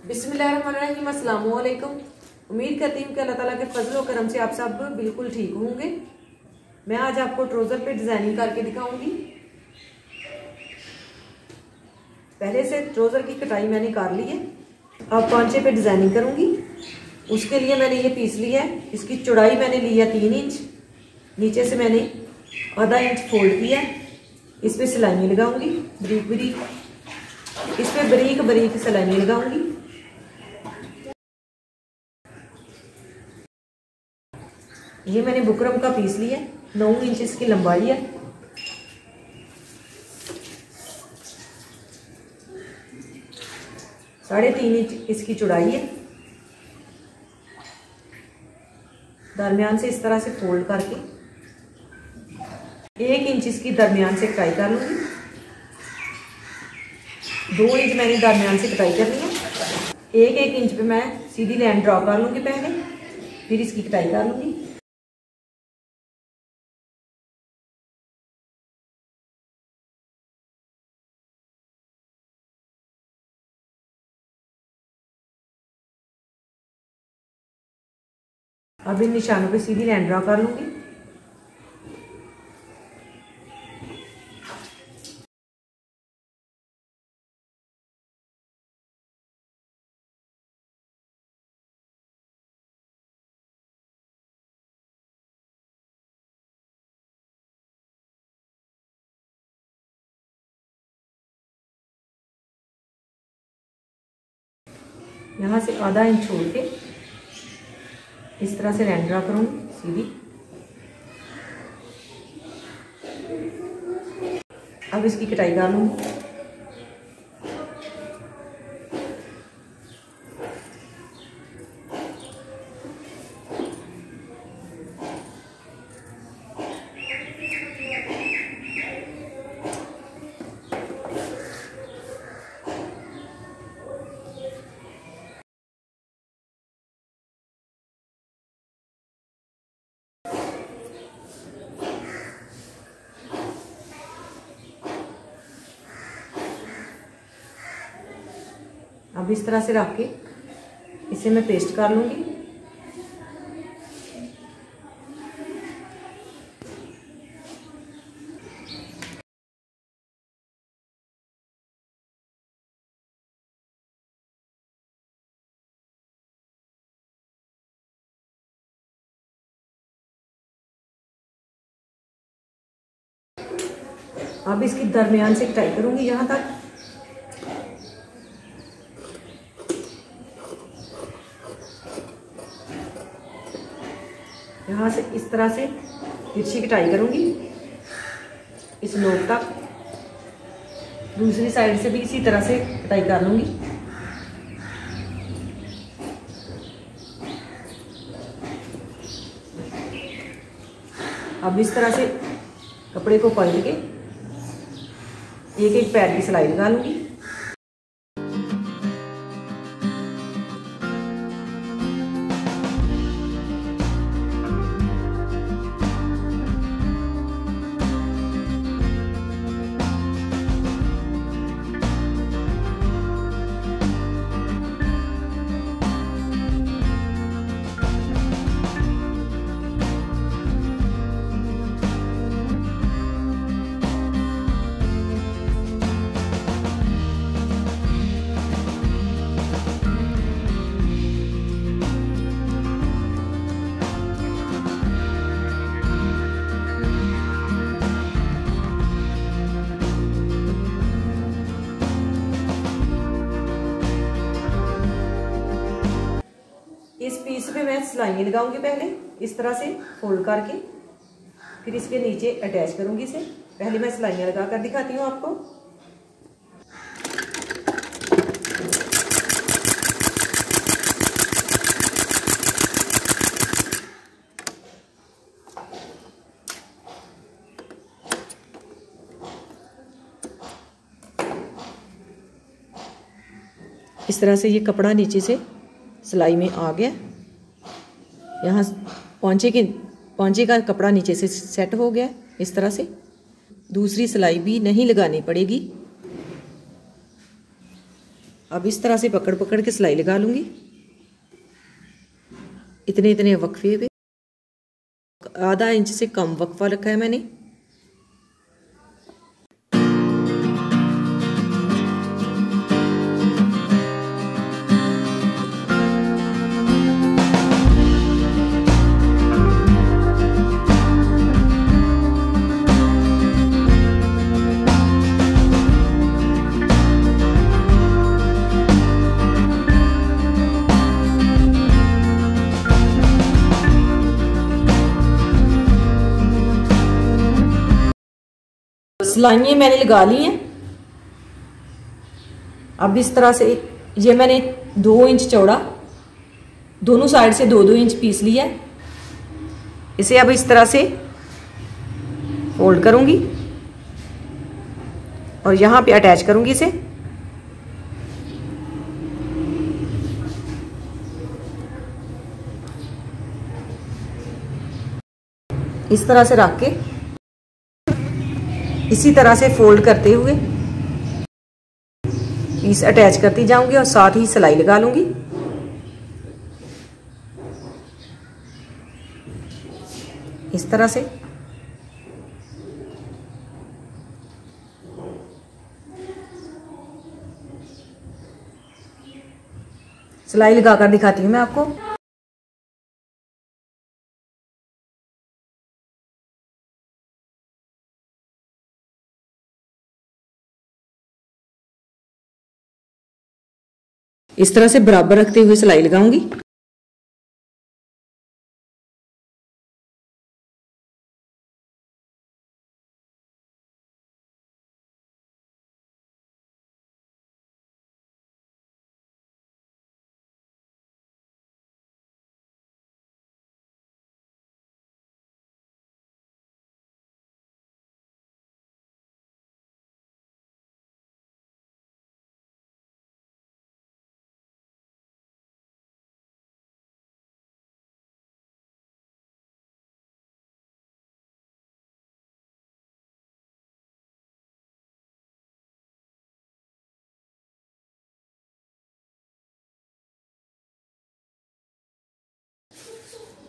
बिस्मिल्लाहिर्रहमानिर्रहीम, अस्सलाम वालेकुम। उम्मीद करती हूँ कि अल्लाह ताला के फजल और करम से आप सब बिल्कुल ठीक होंगे। मैं आज आपको ट्राउज़र पे डिज़ाइनिंग करके दिखाऊंगी। पहले से ट्राउज़र की कटाई मैंने कर ली है, अब पांचे पे डिज़ाइनिंग करूँगी। उसके लिए मैंने ये पीस लिया है। इसकी चौड़ाई मैंने ली है 3 इंच, नीचे से मैंने आधा इंच फोल्ड किया। इस पर सिलाइयाँ लगाऊंगी बरीक बरीक, इस पर बरीक बरीक सिलाइयाँ लगाऊंगी। ये मैंने बुकरम का पीस लिया, 9 इंच इसकी लंबाई है। साढ़े 3 इंच इसकी चौड़ाई है। दरमियान से इस तरह से फोल्ड करके 1 इंच इसकी दरमियान से कटाई कर लूँगी। 2 इंच मैंने दरमियान से कटाई करनी है। 1-1 इंच पे मैं सीधी लाइन ड्रॉ कर लूँगी पहले, फिर इसकी कटाई कर लूँगी। अब इन निशानों पे सीधी लाइन ड्रॉ कर लूँगी। यहाँ से आधा इंच छोड़ के इस तरह से लाइन ड्रॉ करूँगी सीधी। अब इसकी कटाई कर लूँगी। अब इस तरह से रख के इसे मैं पेस्ट कर लूँगी। अब इसकी दरमियान से कटाई करूँगी यहाँ तक। यहाँ से इस तरह से तिरछी कटाई करूँगी इस नोक तक। दूसरी साइड से भी इसी तरह से कटाई कर लूँगी। अब इस तरह से कपड़े को पलट के एक एक पैर की सिलाई लगा लूँगी। इस पीस पे मैं सिलाइयाँ लगाऊंगी पहले इस तरह से फोल्ड करके, फिर इसके नीचे अटैच करूंगी इसे। पहले मैं सिलाइयाँ लगा कर दिखाती हूँ आपको। इस तरह से ये कपड़ा नीचे से सिलाई में आ गया। यहाँ पौंचे का कपड़ा नीचे से सेट हो गया। इस तरह से दूसरी सिलाई भी नहीं लगानी पड़ेगी। अब इस तरह से पकड़ पकड़ के सिलाई लगा लूँगी, इतने इतने वक्फे पे। आधा इंच से कम वक्फा रखा है मैंने। सिलाइयाँ मैंने लगा ली हैं। अब इस तरह से ये मैंने 2 इंच चौड़ा दोनों साइड से 2-2 इंच पीस लिया है। इसे अब इस तरह से फोल्ड करूंगी और यहाँ पे अटैच करूंगी इसे। इस तरह से रख के इसी तरह से फोल्ड करते हुए पीस अटैच करती जाऊंगी और साथ ही सिलाई लगा लूंगी। इस तरह से सिलाई लगाकर दिखाती हूँ मैं आपको। इस तरह से बराबर रखते हुए सिलाई लगाऊंगी।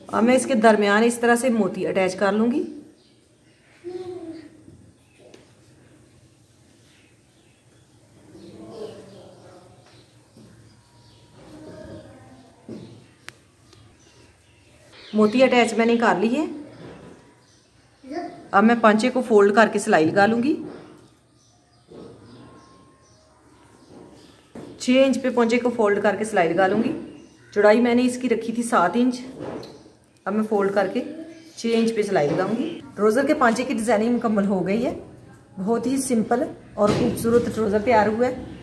अब मैं इसके दरमियान इस तरह से मोती अटैच कर लूंगी। मोती अटैच मैंने कर ली है। अब मैं पांचे को फोल्ड करके सिलाई लगा लूंगी। 6 इंच पे पांचे को फोल्ड करके सिलाई लगा लूंगी। चौड़ाई मैंने इसकी रखी थी 7 इंच। अब मैं फोल्ड करके 6 इंच पे सिलाई लगाऊंगी। ट्राउजर के पांचे की डिजाइनिंग मुकम्मल हो गई है। बहुत ही सिंपल और खूबसूरत ट्राउजर तैयार हुआ है।